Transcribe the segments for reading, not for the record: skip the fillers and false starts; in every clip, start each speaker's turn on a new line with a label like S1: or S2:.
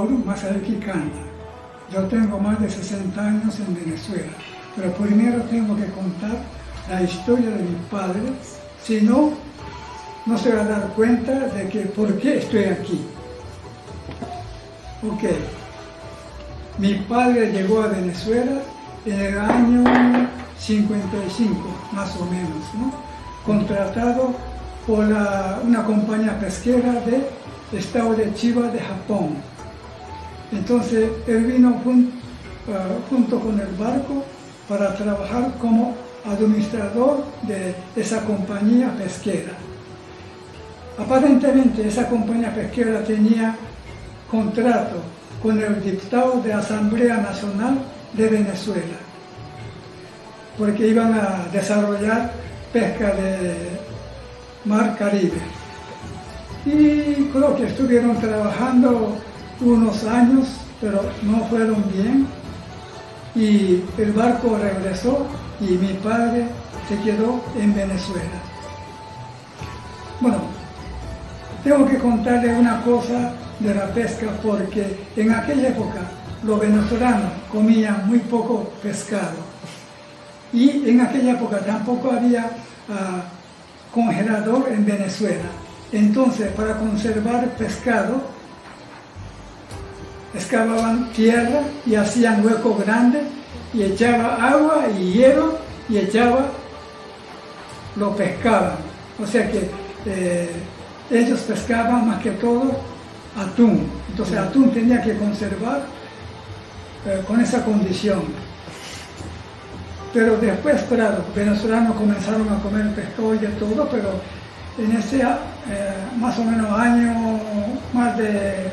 S1: Bauru Masarikikanda. Yo tengo más de 60 años en Venezuela, pero primero tengo que contar la historia de mi padre, si no, no se va a dar cuenta de que por qué estoy aquí. Ok, mi padre llegó a Venezuela en el año 55, más o menos, ¿no? Contratado por una compañía pesquera del estado de Chiba de Japón. Entonces él vino junto con el barco para trabajar como administrador de esa compañía pesquera. Aparentemente esa compañía pesquera tenía contrato con el diputado de la Asamblea Nacional de Venezuela, porque iban a desarrollar pesca de Mar Caribe. Y creo que estuvieron trabajando unos años, pero no fueron bien, y el barco regresó y mi padre se quedó en Venezuela. Bueno, tengo que contarle una cosa de la pesca, porque en aquella época los venezolanos comían muy poco pescado y en aquella época tampoco había congelador en Venezuela. Entonces, para conservar pescado, excavaban tierra y hacían hueco grande y echaba agua y hielo y lo pescaban. O sea que ellos pescaban más que todo atún. Entonces atún tenía que conservar con esa condición. Pero después, claro, venezolanos comenzaron a comer pescado y de todo, pero en ese más o menos año, más de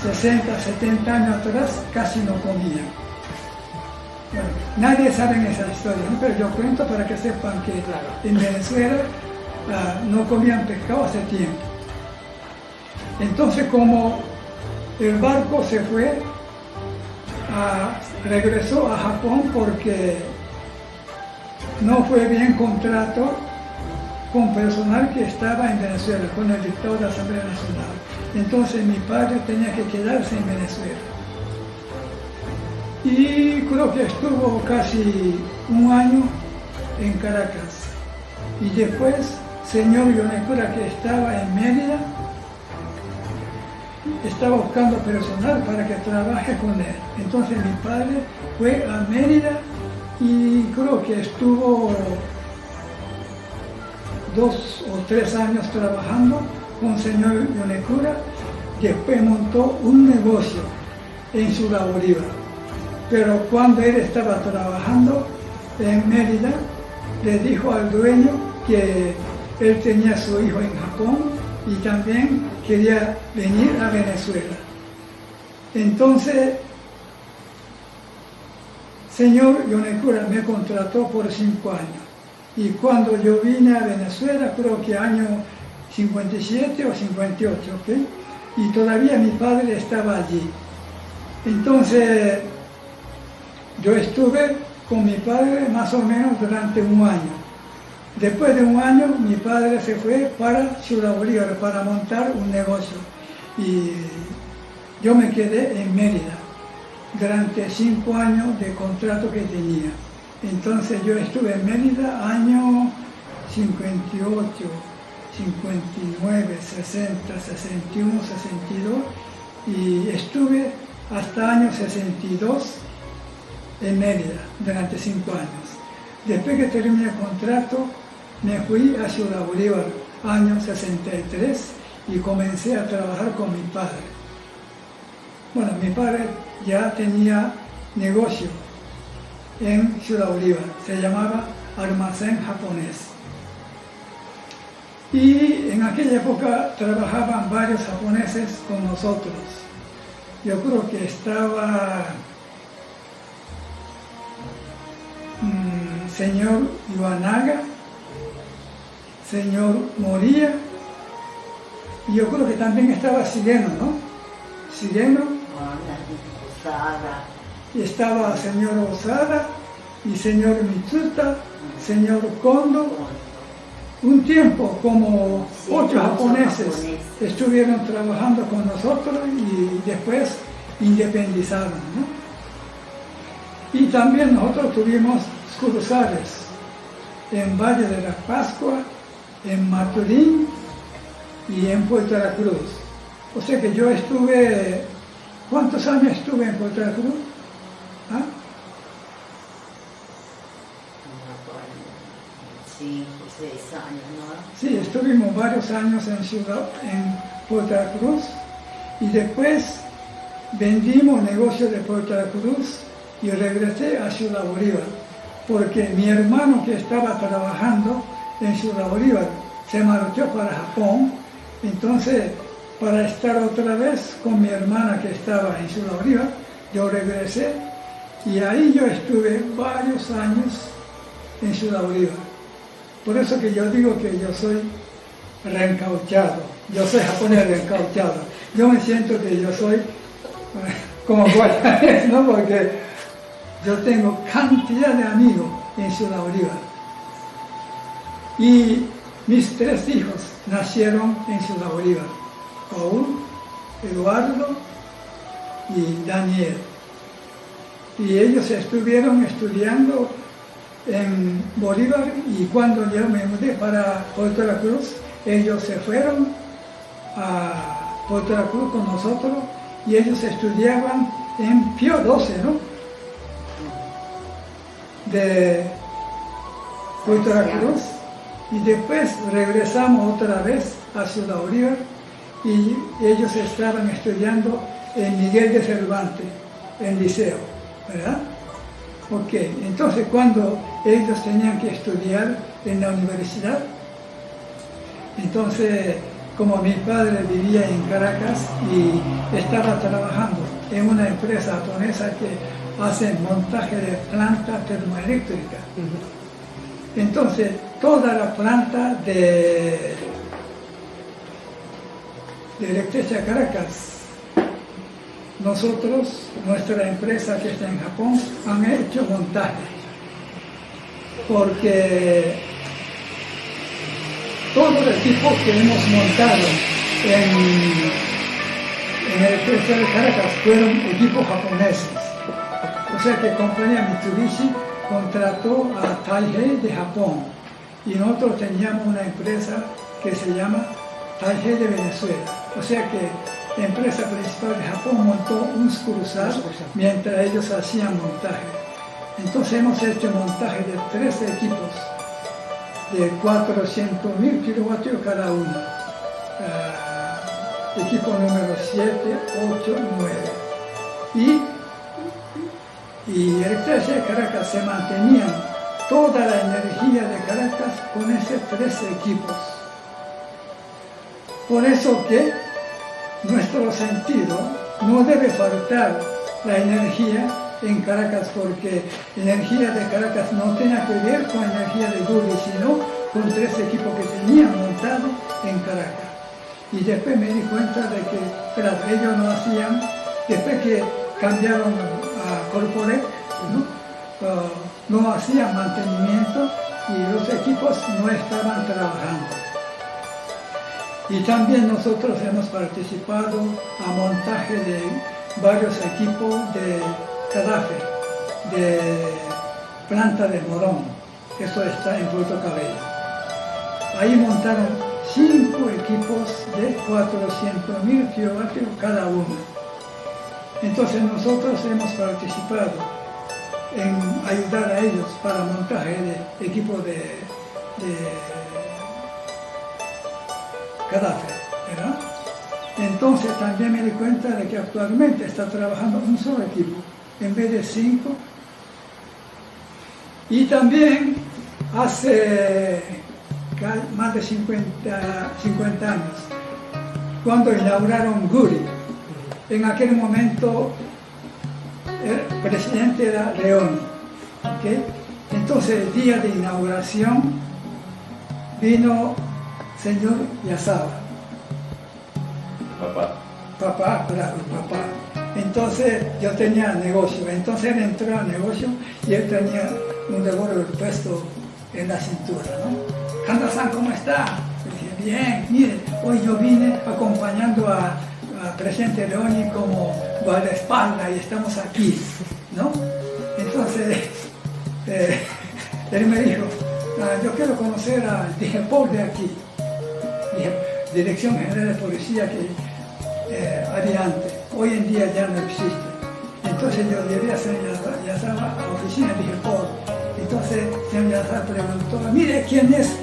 S1: 60, 70 años atrás, casi no comían. Bueno, nadie sabe esa historia, ¿no? Pero yo cuento para que sepan que en Venezuela no comían pescado hace tiempo. Entonces, como el barco se fue, regresó a Japón porque no fue bien contrato con personal que estaba en Venezuela, con el dictador de la Asamblea Nacional. Entonces mi padre tenía que quedarse en Venezuela. Y creo que estuvo casi un año en Caracas. Y después, señor Yonekura, que estaba en Mérida, estaba buscando personal para que trabaje con él. Entonces mi padre fue a Mérida y creo que estuvo 2 o 3 años trabajando con el señor Yonekura. Después montó un negocio en Ciudad Bolívar. Pero cuando él estaba trabajando en Mérida, le dijo al dueño que él tenía a su hijo en Japón y también quería venir a Venezuela. Entonces, señor Yonekura me contrató por 5 años. Y cuando yo vine a Venezuela, creo que año 57 o 58, ¿ok? Y todavía mi padre estaba allí. Entonces, yo estuve con mi padre más o menos durante un año. Después de un año, mi padre se fue para Ciudad Bolívar para montar un negocio. Y yo me quedé en Mérida durante 5 años de contrato que tenía. Entonces yo estuve en Mérida año 58, 59, 60, 61, 62 y estuve hasta año 62 en Mérida durante 5 años. Después que terminé el contrato, me fui a Ciudad Bolívar, año 63, y comencé a trabajar con mi padre. Bueno, mi padre ya tenía negocio en Ciudad Bolívar, se llamaba Almacén Japonés. Y en aquella época trabajaban varios japoneses con nosotros. Yo creo que estaba señor Iwanaga, señor Moría, y yo creo que también estaba Shigeno, ¿no? Shigeno, y estaba señor Osada, y señor Mitsuta, señor Kondo, un tiempo como
S2: Sí,
S1: 8
S2: muchos
S1: japoneses
S2: japoneses.
S1: estuvieron trabajando con nosotros y después independizaron, ¿no? Y también nosotros tuvimos sucursales en Valle de la Pascua, en Maturín y en Puerto de la Cruz. O sea que yo estuve, ¿cuántos años estuve en Puerto de la Cruz? ¿Ah?
S2: No me acuerdo, 5, 6 años, ¿no?
S1: Sí, estuvimos varios años en Puerto de la Cruz y después vendimos negocios de Puerto de la Cruz y regresé a Ciudad Bolívar, porque mi hermano que estaba trabajando en Ciudad Bolívar se marchó para Japón, entonces para estar otra vez con mi hermana que estaba en Ciudad Bolívar, yo regresé y ahí yo estuve varios años en Ciudad Bolívar. Por eso que yo digo que yo soy reencauchado, yo soy japonés reencauchado. Yo me siento que yo soy como guayanés, ¿no? Porque yo tengo cantidad de amigos en Ciudad Bolívar. Y mis 3 hijos nacieron en Ciudad Bolívar: Paul, Eduardo y Daniel. Y ellos estuvieron estudiando en Bolívar y cuando yo me mudé para Puerto de la Cruz, ellos se fueron a Puerto de la Cruz con nosotros y ellos estudiaban en Pío XII, ¿no? De Puerto de la Cruz, y después regresamos otra vez a Ciudad Bolívar y ellos estaban estudiando en Miguel de Cervantes, en liceo, ¿verdad? Ok, entonces cuando ellos tenían que estudiar en la universidad, entonces como mi padre vivía en Caracas y estaba trabajando en una empresa japonesa que hace montaje de planta termoeléctrica. Entonces toda la planta de electricidad Caracas, nosotros, nuestra empresa que está en Japón, han hecho montaje, porque todo el equipo que hemos montado en electricidad de Caracas fueron equipos japoneses. O sea que la compañía Mitsubishi contrató a Taihei de Japón y nosotros teníamos una empresa que se llama Taihei de Venezuela. O sea que la empresa principal de Japón montó un sucursal mientras ellos hacían montaje. Entonces hemos hecho montaje de 3 equipos de 400.000 kilovatios cada uno. Equipo número 7, 8, 9. Y Electricidad de Caracas se mantenía toda la energía de Caracas con esos 3 equipos. Por eso que nuestro sentido no debe faltar la energía en Caracas, porque la energía de Caracas no tenía que ver con la energía de Duli, sino con 3 equipos que tenían montados en Caracas. Y después me di cuenta de que, claro, ellos no hacían, después que cambiaron a Corporate, no hacían mantenimiento y los equipos no estaban trabajando. Y también nosotros hemos participado a montaje de varios equipos de Cadafe, de planta de Morón. Eso está en Puerto Cabello. Ahí montaron 5 equipos de 400.000 kilovatios cada uno. Entonces nosotros hemos participado en ayudar a ellos para montaje de equipos de Cadafe, ¿verdad? Entonces también me di cuenta de que actualmente está trabajando un solo equipo en vez de 5. Y también hace más de 50 años, cuando inauguraron Guri, en aquel momento el presidente era León, ¿okay? Entonces el día de inauguración vino señor Yasawa. Papá, claro, papá. Entonces yo tenía negocio, entonces él entró al negocio y él tenía un revólver puesto en la cintura, ¿no? Kanda-san, ¿cómo está? Le dije, bien, mire, hoy yo vine acompañando a presidente Leoni como guardaespaldas y estamos aquí, ¿no? Entonces, él me dijo, yo quiero conocer al DGPOL de aquí, Dirección General de Policía, que había antes. Hoy en día ya no existe. Entonces yo llegué a señor Yazawa a la oficina y dije, por. Entonces el señor Yazawa preguntó, mire, ¿quién es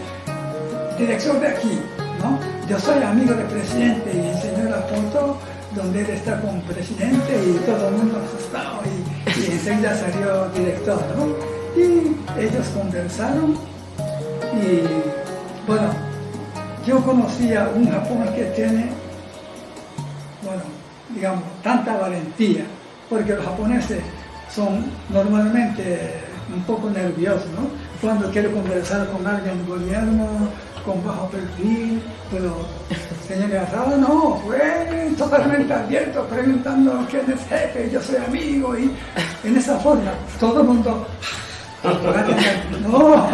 S1: director de aquí? ¿No? Yo soy amigo del presidente y enseñó la foto donde él está con el presidente y todo el mundo asustado y enseguida salió director, ¿no? Y ellos conversaron y bueno, yo conocía un japonés que tiene, bueno, digamos, tanta valentía, porque los japoneses son normalmente un poco nerviosos, ¿no? Cuando quiero conversar con alguien del gobierno, con bajo perfil, pero el señor Yazawa no, fue totalmente abierto, preguntando quién es jefe, yo soy amigo, y en esa forma, todo el mundo... No,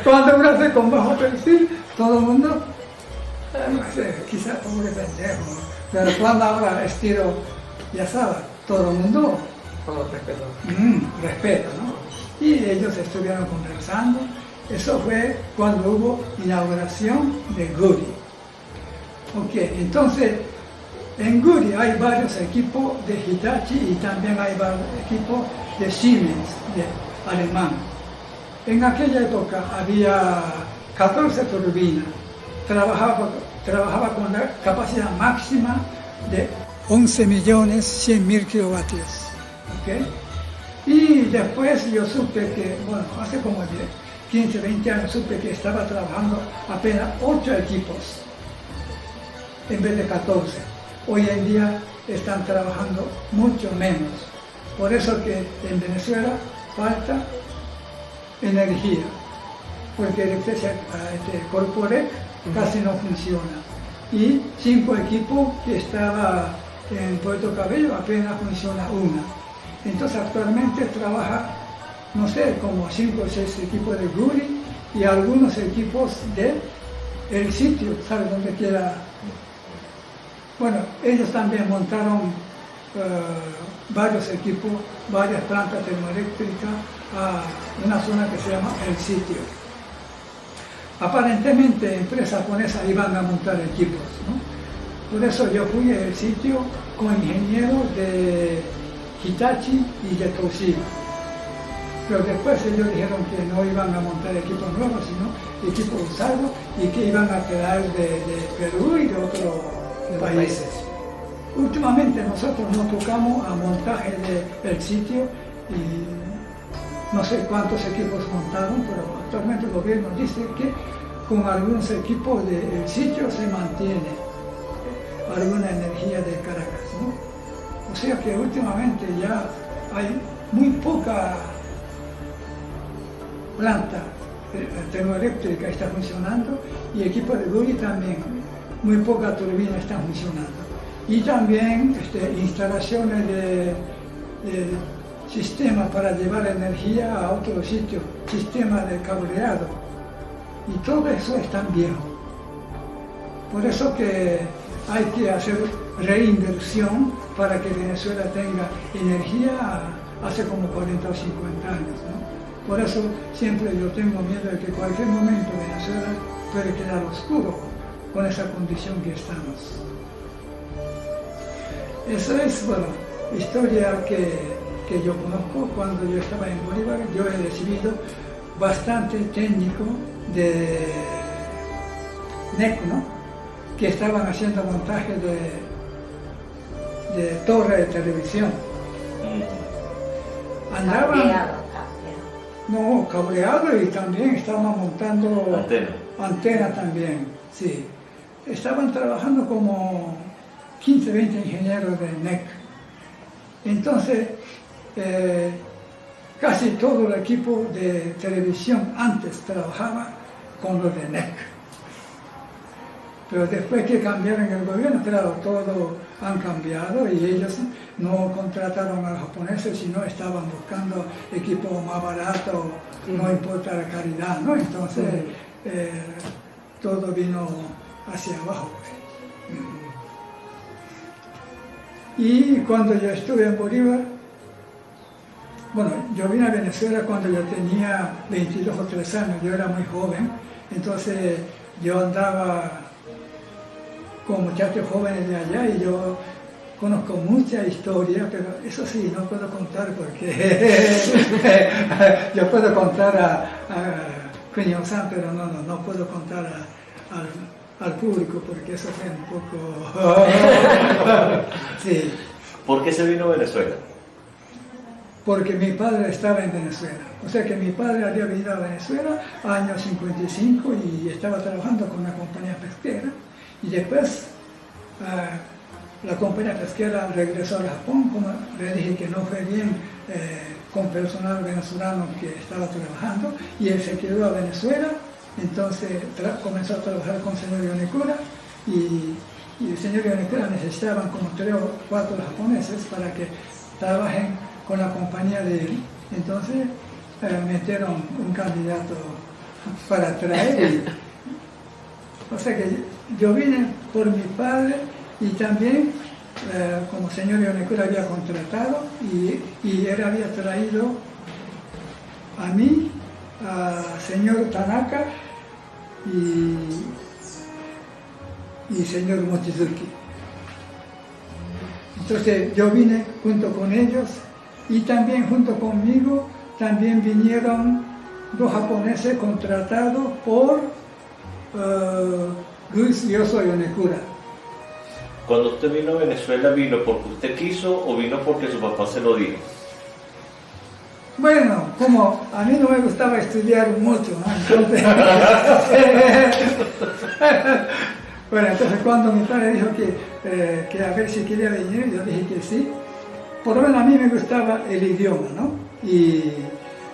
S1: cuando uno hace con bajo perfil, todo el mundo, no sé, quizás pobre pendejo, pero cuando ahora estilo Yazawa, todo el mundo respeto, ¿no? Y ellos estuvieron conversando. Eso fue cuando hubo inauguración de Guri. Ok, entonces en Guri hay varios equipos de Hitachi y también hay varios equipos de Siemens, de alemán. En aquella época había 14 turbinas, trabajaba con la capacidad máxima de 11.100.000 kilovatios. ¿Okay? Y después yo supe que, bueno, hace como 15, 20 años supe que estaba trabajando apenas 8 equipos en vez de 14. Hoy en día están trabajando mucho menos. Por eso que en Venezuela falta energía, porque Electricidad Corporec casi no funciona. Y 5 equipos que estaba en Puerto Cabello apenas funciona una. Entonces actualmente trabaja, no sé, como 5 o 6 equipos de Guri y algunos equipos de el sitio, ¿sabes? Donde quiera. Bueno, ellos también montaron varios equipos, varias plantas termoeléctricas a una zona que se llama el sitio. Aparentemente empresas japonesas iban a montar equipos, ¿no? Por eso yo fui al sitio con ingenieros de Hitachi y de Toshiba. Pero después ellos dijeron que no iban a montar equipos nuevos, sino equipos usados y que iban a traer de Perú y de otros países. Últimamente nosotros nos tocamos a montaje del sitio y no sé cuántos equipos montaron, pero actualmente el gobierno dice que con algunos equipos del sitio se mantiene alguna energía de Caracas, ¿no? O sea que últimamente ya hay muy poca planta termoeléctrica está funcionando y equipos de Guri también, muy pocas turbinas están funcionando. Y también instalaciones de sistemas para llevar energía a otros sitios, sistemas de cableado. Y todo eso es tan viejo. Por eso que hay que hacer reinversión para que Venezuela tenga energía hace como 40 o 50 años, ¿no? Por eso siempre yo tengo miedo de que en cualquier momento Venezuela puede quedar oscuro con esa condición que estamos. Esa es, bueno, historia que yo conozco. Cuando yo estaba en Bolívar, yo he recibido bastante técnico de NEC, ¿no? Que estaban haciendo montaje de torre de televisión. Andaban, no, cableado y también estaban montando antena también, sí. Estaban trabajando como 15, 20 ingenieros de NEC. Entonces, casi todo el equipo de televisión antes trabajaba con los de NEC. Pero después que cambiaron el gobierno, claro, todo han cambiado y ellos no contrataron a los japoneses, sino estaban buscando equipo más barato, no importa la calidad, ¿no? Entonces todo vino hacia abajo. Y cuando yo estuve en Bolívar, bueno, yo vine a Venezuela cuando yo tenía 22 o 3 años, yo era muy joven, entonces yo andaba con muchachos jóvenes de allá y yo conozco mucha historia, pero eso sí, no puedo contar porque yo puedo contar a Kunio-san, pero no puedo contar al público porque eso fue un poco... sí.
S3: ¿Por qué se vino a Venezuela?
S1: Porque mi padre estaba en Venezuela. O sea que mi padre había venido a Venezuela año 55 y estaba trabajando con una compañía pesquera. Y después la compañía pesquera regresó a Japón, como le dije que no fue bien con personal venezolano que estaba trabajando, y él se quedó a Venezuela, entonces comenzó a trabajar con el señor Yonekura, y el señor Yonekura necesitaban como 3 o 4 japoneses para que trabajen con la compañía de él. Entonces metieron un candidato para traer. O sea que yo vine por mi padre y también como señor Yonekura había contratado y él había traído a mí, a señor Tanaka y señor Mochizuki. Entonces yo vine junto con ellos y también junto conmigo también vinieron 2 japoneses contratados por Luis Yoso Yonekura.
S3: Cuando usted vino a Venezuela, ¿vino porque usted quiso o vino porque su papá se lo dijo?
S1: Bueno, como a mí no me gustaba estudiar mucho, ¿no? Entonces, bueno, entonces cuando mi padre dijo que a ver si quería venir, yo dije que sí. Por lo menos a mí me gustaba el idioma, ¿no? Y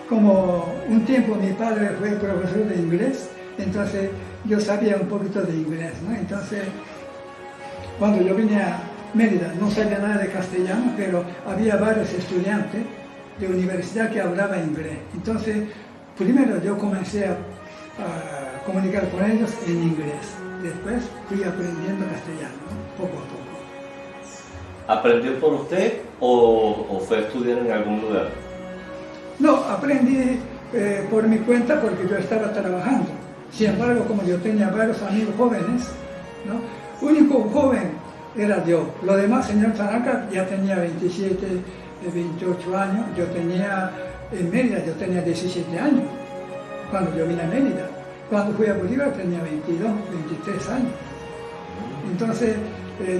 S1: como un tiempo mi padre fue profesor de inglés, entonces yo sabía un poquito de inglés, ¿no? Entonces, cuando yo vine a Mérida, no sabía nada de castellano, pero había varios estudiantes de universidad que hablaban inglés. Entonces, primero yo comencé a comunicar con ellos en inglés. Después fui aprendiendo castellano, ¿no? Poco a poco.
S3: ¿Aprendió por usted o fue a estudiar en algún lugar?
S1: No, aprendí por mi cuenta porque yo estaba trabajando. Sin embargo, como yo tenía varios amigos jóvenes, ¿no? Único joven era yo. Lo demás, señor Tanaka ya tenía 27, 28 años. Yo tenía, en Mérida, yo tenía 17 años cuando yo vine a Mérida. Cuando fui a Bolívar tenía 22, 23 años. Entonces,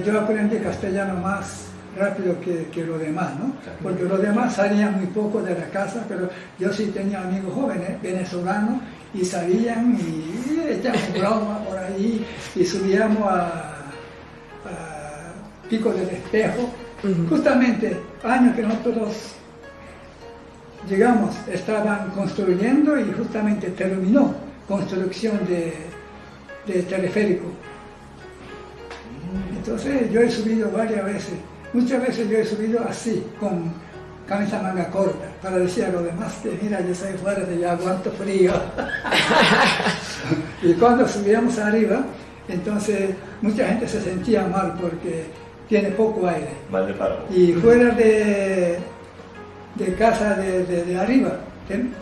S1: yo aprendí castellano más rápido que los demás, ¿no? Porque los demás salían muy poco de la casa, pero yo sí tenía amigos jóvenes, venezolanos, y salían y echaban broma por ahí, y subíamos a Pico del Espejo. Justamente, años que nosotros llegamos, estaban construyendo y justamente terminó construcción de teleférico. Entonces yo he subido varias veces, muchas veces yo he subido así, con camisa manga corta, para decir a los demás que mira, yo soy fuerte, yo aguanto frío. Y cuando subíamos arriba, entonces mucha gente se sentía mal porque tiene poco aire.
S3: Mal de paro.
S1: Y fuera de casa de arriba,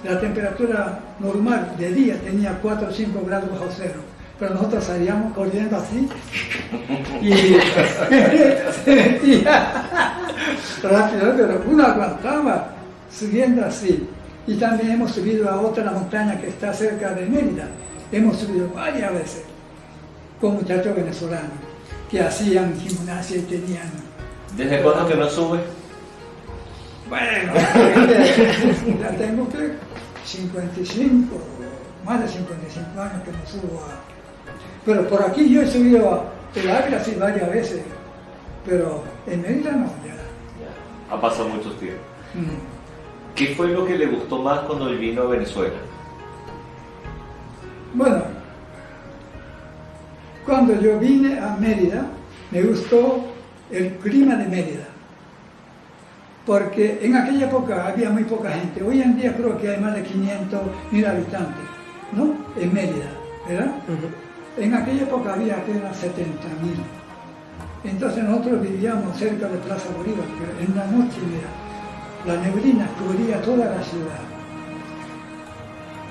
S1: la temperatura normal de día tenía 4 o 5 grados bajo cero. Pero nosotros salíamos corriendo así y se metía rápido, pero uno aguantaba subiendo así. Y también hemos subido a otra montaña que está cerca de Mérida. Hemos subido varias veces con muchachos venezolanos que hacían gimnasia y tenían...
S3: ¿Desde cuándo que no sube?
S1: Bueno, ya tengo que 55, más de 55 años que no subo a... Pero por aquí yo he subido a el Ávila sí varias veces, pero en Mérida no, ya.
S3: Ha pasado mucho tiempo. ¿Qué fue lo que le gustó más cuando él vino a Venezuela?
S1: Bueno, cuando yo vine a Mérida, me gustó el clima de Mérida. Porque en aquella época había muy poca gente. Hoy en día creo que hay más de 500.000 habitantes, ¿no? En Mérida, ¿verdad? En aquella época había apenas 70.000. Entonces nosotros vivíamos cerca de Plaza Bolívar, pero en la noche, mira, la neblina cubría toda la ciudad.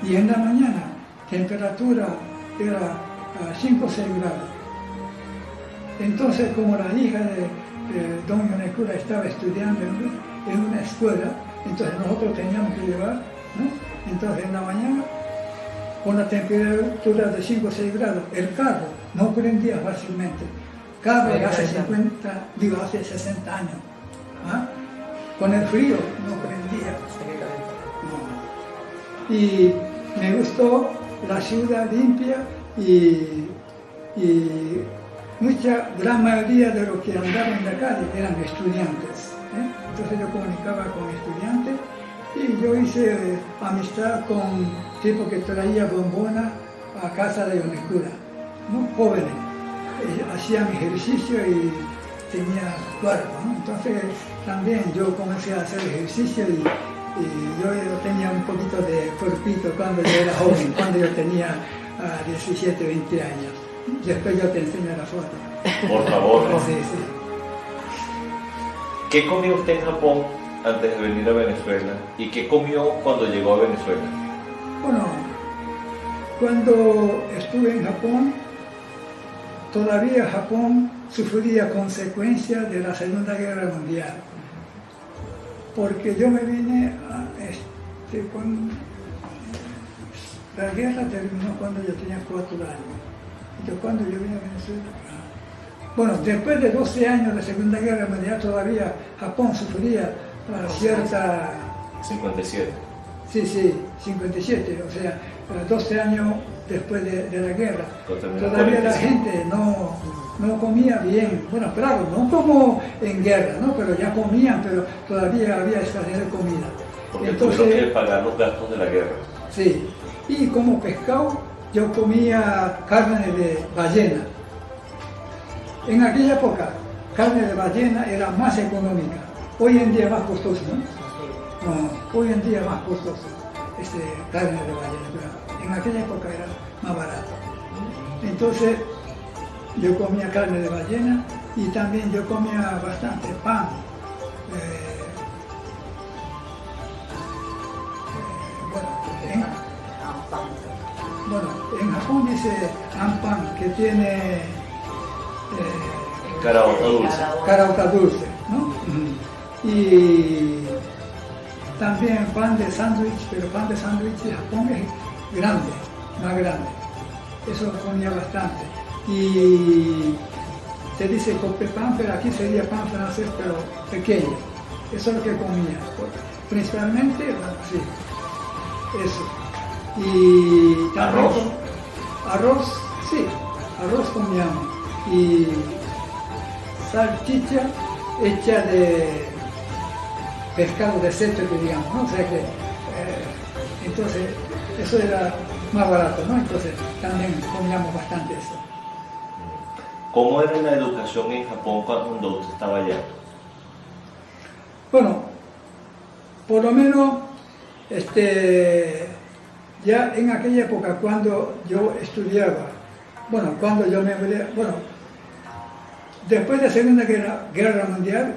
S1: Y en la mañana, temperatura era 5 o 6 grados. Entonces, como la hija de don Yonekura estaba estudiando en una escuela, entonces nosotros teníamos que llevar, ¿no? Entonces en la mañana, con la temperatura de 5 o 6 grados, el carro no prendía fácilmente. Carro de hace 60 años. ¿Ah? Con el frío no prendía. No. Y me gustó la ciudad limpia y gran mayoría de los que andaban en la calle eran estudiantes. Entonces yo comunicaba con estudiantes y yo hice amistad con tipos que traía bombona a casa de Yonekura, ¿no? Jóvenes. Hacían ejercicio y tenía cuerpo, ¿no? Entonces también yo comencé a hacer ejercicio y yo tenía un poquito de cuerpito cuando yo era joven, cuando yo tenía 17, 20 años. Después yo te enseño la foto.
S3: Por favor.
S1: Sí, sí.
S3: ¿Qué comió usted en Japón antes de venir a Venezuela? ¿Y qué comió cuando llegó a Venezuela?
S1: Bueno, cuando estuve en Japón, todavía Japón sufría consecuencias de la Segunda Guerra Mundial. Porque yo me vine cuando la guerra terminó cuando yo tenía 4 años. Entonces, cuando yo vine a Venezuela, bueno, después de 12 años de Segunda Guerra Mundial, todavía Japón sufría cierta...
S3: 57.
S1: Sí, 57, o sea, 12 años después de la guerra. Todavía la gente no comía bien. Bueno, claro, no como en guerra, ¿no? Pero ya comían, pero todavía había escasez de comida.
S3: Porque tuvieron que pagar los gastos de la guerra.
S1: Sí, y como pescado, yo comía carne de ballena. En aquella época, carne de ballena era más económica. Hoy en día es más costoso, ¿no? No, hoy en día es más costoso carne de ballena, pero en aquella época era más barato. Entonces, yo comía carne de ballena y también yo comía bastante pan. Bueno, en Japón dice ampan, que tiene
S3: caraota dulce.
S1: Caraota dulce, ¿no? Y también pan de sándwich, pero pan de sándwich de Japón es grande, más grande. Eso lo comía bastante. Y se dice cope pan, pero aquí sería pan francés, pero pequeño. Eso es lo que comía. Principalmente, bueno, sí, eso. Y también arroz, sí, arroz comíamos. Y salchicha hecha de pescado de seto, que digamos, ¿no? O sea que, entonces, eso era más barato, ¿no? Entonces, también comíamos bastante eso.
S3: ¿Cómo era la educación en Japón cuando usted estaba allá?
S1: Bueno, por lo menos, ya en aquella época, cuando yo estudiaba, bueno, cuando yo me mudé, bueno, después de la Segunda Guerra Mundial,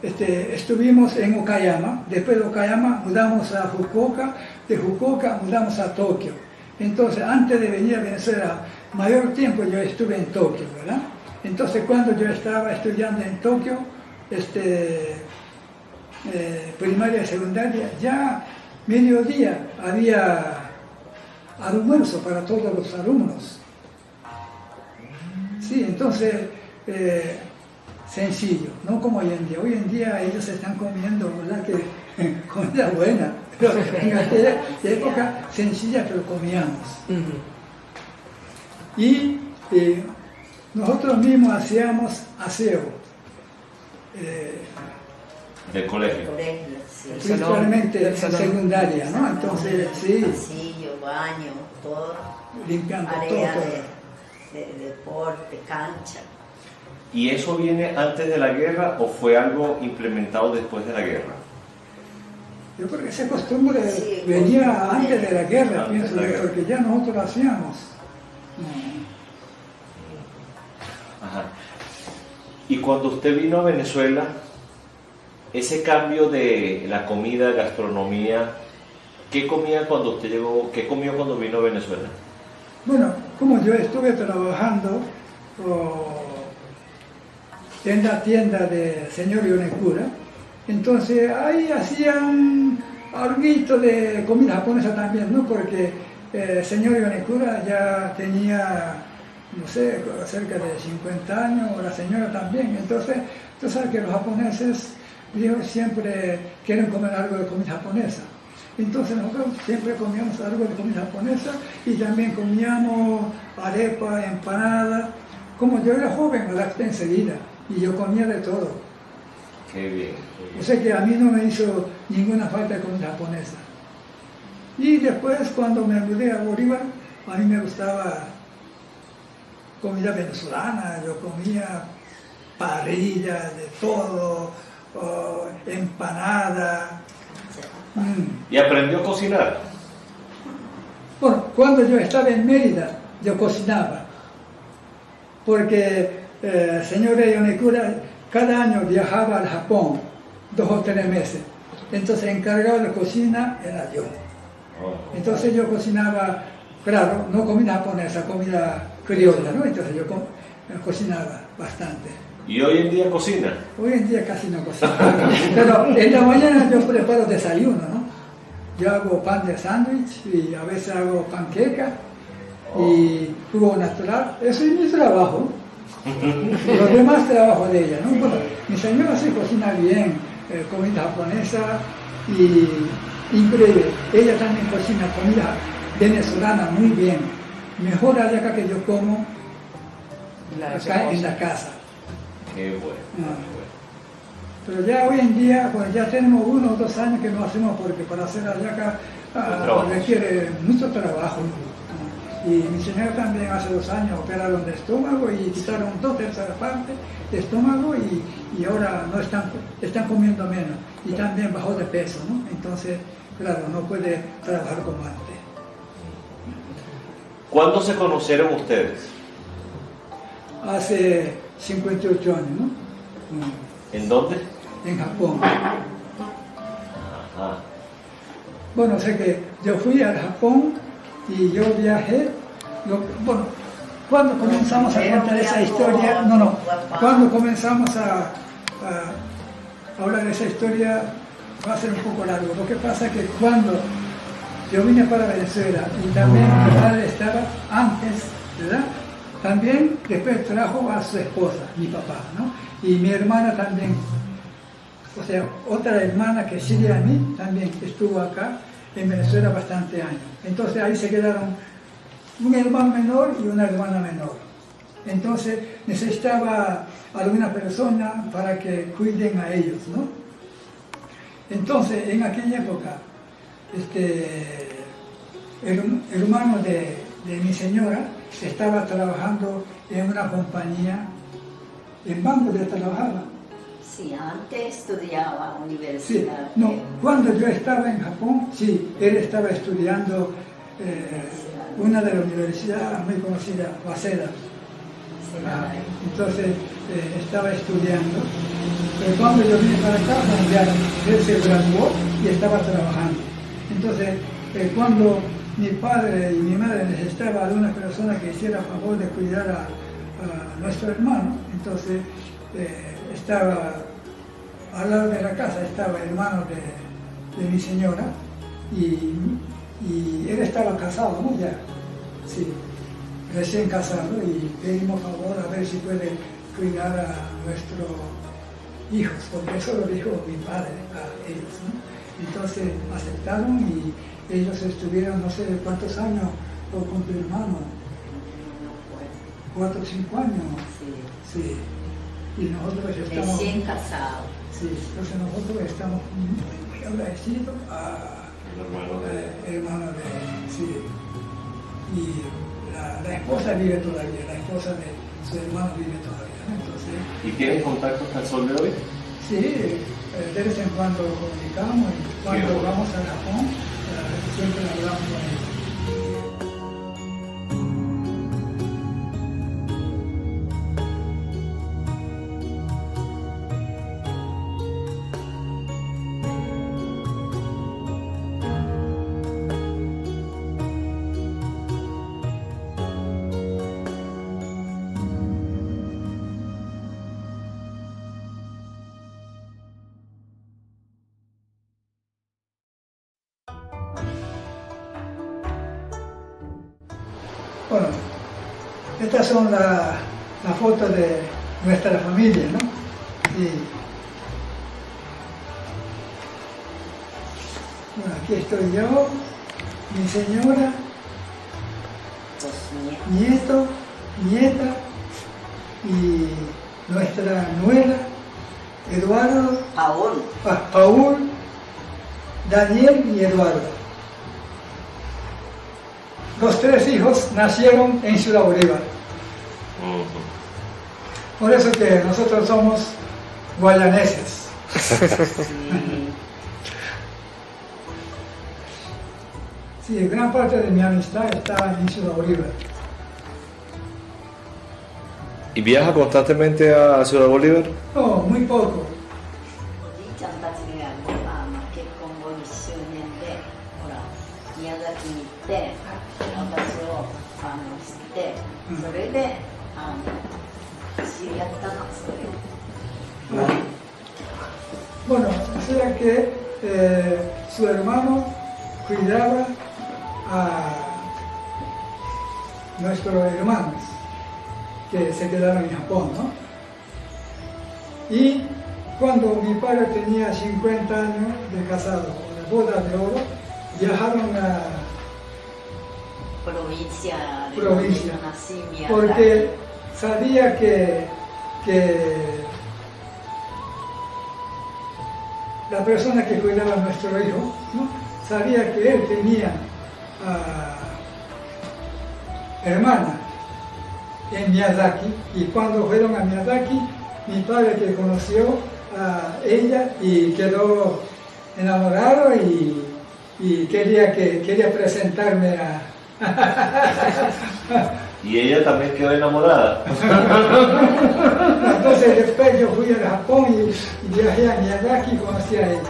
S1: estuvimos en Okayama. Después de Okayama mudamos a Fukuoka, de Fukuoka mudamos a Tokio. Entonces, antes de venir a Venezuela, mayor tiempo yo estuve en Tokio, ¿verdad? Entonces, cuando yo estaba estudiando en Tokio, primaria y secundaria, ya mediodía había almuerzo para todos los alumnos. Sí, entonces, sencillo, no como hoy en día. Hoy en día ellos están comiendo, ¿verdad? Que comida buena, pero en aquella época sencilla, pero comíamos. Y nosotros mismos hacíamos aseo.
S3: Del colegio.
S2: Sí.
S1: Principalmente en secundaria, ¿no? Entonces, sí.
S2: Pasillo, baño, todo.
S1: Limpiando
S2: Área
S1: todo.
S2: de deporte, cancha.
S3: ¿Y eso viene antes de la guerra o fue algo implementado después de la guerra?
S1: Yo creo que esa costumbre
S2: Sí,
S1: venía
S2: costumbre.
S1: antes de la guerra,
S3: Antes
S1: pienso
S3: de la
S1: yo,
S3: guerra.
S1: porque ya nosotros lo hacíamos.
S3: Ajá. Y cuando usted vino a Venezuela, ese cambio de la comida, gastronomía, ¿qué comía cuando usted llegó? ¿Qué comió cuando vino a Venezuela?
S1: Bueno, como yo estuve trabajando en la tienda de señor Yonekura, entonces ahí hacían algo de comida japonesa también, ¿no? Porque señor Yonekura ya tenía, no sé, cerca de 50 años, o la señora también. Entonces, tú sabes que los japoneses ellos siempre quieren comer algo de comida japonesa. Entonces nosotros siempre comíamos algo de comida japonesa y también comíamos arepa, empanada. Como yo era joven, me adapté enseguida y yo comía de todo.
S3: Qué bien.
S1: O sea que a mí no me hizo ninguna falta de comida japonesa. Y después cuando me mudé a Bolívar, a mí me gustaba comida venezolana, yo comía parrilla, de todo, empanada.
S3: ¿Y aprendió a cocinar?
S1: Bueno, cuando yo estaba en Mérida, yo cocinaba, porque el señor Yonekura cada año viajaba al Japón 2 o 3 meses, entonces encargado de cocina era yo. Entonces yo cocinaba, claro, no comida japonesa, comida criolla, ¿no? Entonces yo cocinaba bastante.
S3: ¿Y hoy en día cocina?
S1: Hoy en día casi no cocino, pero en la mañana yo preparo desayuno, ¿no? Yo hago pan de sándwich y a veces hago panqueca y jugo natural. Eso es mi trabajo. Los demás trabajo de ella, ¿no? Bueno, mi señora sí cocina bien, comida japonesa y increíble. Ella también cocina comida venezolana muy bien. Mejor allá que yo como acá en la casa.
S3: Qué bueno.
S1: Pero ya hoy en día, pues ya tenemos 1 o 2 años que no hacemos porque para hacer ayaca requiere mucho trabajo. Y mi señora también hace 2 años operaron de estómago y quitaron 2/3 parte de estómago y ahora no están comiendo menos y también bajó de peso, ¿no? Entonces, claro, no puede trabajar como antes.
S3: ¿Cuándo se conocieron ustedes?
S1: Hace 58 años, ¿no?
S3: ¿En dónde?
S1: En Japón.
S3: Ajá.
S1: Bueno, sé que yo fui al Japón y yo viajé. Bueno, cuando comenzamos a contar esa historia, cuando comenzamos a hablar de esa historia va a ser un poco largo. Lo que pasa es que cuando yo vine para Venezuela y también mi padre estaba antes, ¿verdad? También después trajo a su esposa, mi papá, ¿no? Y mi hermana también, o sea, otra hermana que sigue a mí, también estuvo acá en Venezuela bastante años. Entonces ahí se quedaron un hermano menor y una hermana menor. Entonces necesitaba alguna persona para que cuiden a ellos, ¿no? Entonces en aquella época, el hermano de mi señora estaba trabajando en una compañía, en banco de trabajaba.
S2: Sí, antes estudiaba en la universidad.
S1: Sí, no, cuando yo estaba en Japón, sí, él estaba estudiando una de las universidades muy conocidas, Waseda. Entonces estaba estudiando, pero cuando yo vine para acá, bueno, ya él se graduó y estaba trabajando. Entonces, cuando mi padre y mi madre necesitaban a una persona que hiciera favor de cuidar a nuestro hermano, entonces estaba al lado de la casa, estaba el hermano de mi señora y él estaba casado, ¿no? Ya, sí, recién casado, y pedimos favor a ver si puede cuidar a nuestros hijos, porque eso lo dijo mi padre a ellos, ¿no? Entonces aceptaron y ellos estuvieron no sé cuántos años con tu hermano, 4 o 5 años. Sí. Y nosotros estamos...
S2: Recién casado.
S1: Sí, entonces nosotros estamos muy agradecidos a hermano de... Sí. Y la esposa vive todavía, la esposa su hermano vive todavía, ¿no? Entonces,
S3: ¿Y tienen contacto hasta el sol de hoy?
S1: sí, de vez en cuando comunicamos y cuando
S3: Bien.
S1: vamos a Japón, siempre hablamos con ellos. Bueno, estas son las fotos de nuestra familia, ¿no? Y, bueno, aquí estoy yo, mi señora,
S2: Los nietos.
S1: nieto, nieta y nuestra nuera, Eduardo,
S2: Paul.
S1: Paul, Daniel y Eduardo. Los tres hijos nacieron en Ciudad Bolívar. Por eso que nosotros somos guayaneses.
S2: Sí.
S1: Sí, gran parte de mi amistad está en Ciudad Bolívar.
S3: ¿Y viaja constantemente a Ciudad Bolívar?
S1: No, muy poco.
S2: おじいちゃんたちが結婚後1周年でほら宮崎に行って私を知ってそれで知り合ったのそれ。
S1: Bueno, o sea que su hermano cuidaba a nuestros hermanos que se quedaron en Japón, ¿no? Y cuando mi padre tenía 50 años de casado, de boda de oro, viajaron a
S2: provincia de
S1: provincia,
S2: donde nací, Miyazaki.
S1: porque sabía que la persona que cuidaba a nuestro hijo, ¿no? Sabía que él tenía hermana en Miyazaki, y cuando fueron a Miyazaki, mi padre que conoció a ella y quedó enamorado y quería presentarme a...
S3: ¿Y ella también quedó enamorada?
S1: Entonces después yo fui a Japón y viajé a Miyazaki y conocí a ella.